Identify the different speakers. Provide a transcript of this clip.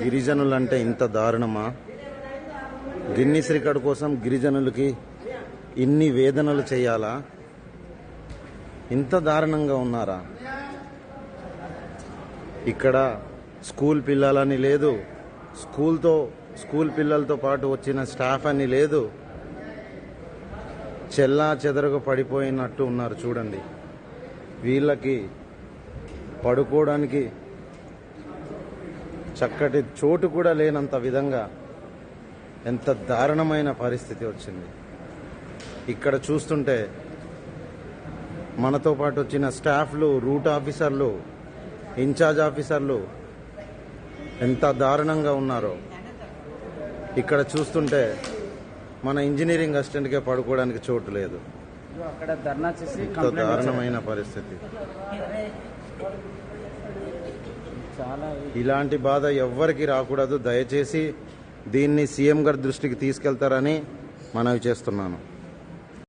Speaker 1: గిరిజనులంటే ఇంత దారుణమా? Guinness record కోసం గిరిజనులకి ఇన్ని వేదనలు చేయాలా? ఇంత దారుణంగా ఉన్నారా? ఇక్కడ స్కూల్ పిల్లలని లేదు, స్కూల్ పిల్లలతో పాటు వచ్చిన స్టాఫ్ అని లేదు, చెల్లా చెదరగా పడిపోయినట్టు ఉన్నారు. చూడండి, వీళ్ళకి పడుకోవడానికి చక్కటి చోటు కూడా లేనంత విధంగా ఎంత దారుణమైన పరిస్థితి వచ్చింది. ఇక్కడ చూస్తుంటే మనతో పాటు వచ్చిన స్టాఫ్లు, రూట్ ఆఫీసర్లు, ఇన్ఛార్జ్ ఆఫీసర్లు ఎంత దారుణంగా ఉన్నారో. ఇక్కడ చూస్తుంటే మన ఇంజనీరింగ్ అసిస్టెంట్కే పడుకోవడానికి చోటు లేదు. ఎంత దారుణమైన పరిస్థితి. ఇలాంటి బాధ ఎవ్వరికి రాకూడదు. దయచేసి దీన్ని సీఎం గారి దృష్టికి తీసుకెళ్తారని మనవి చేస్తున్నాను.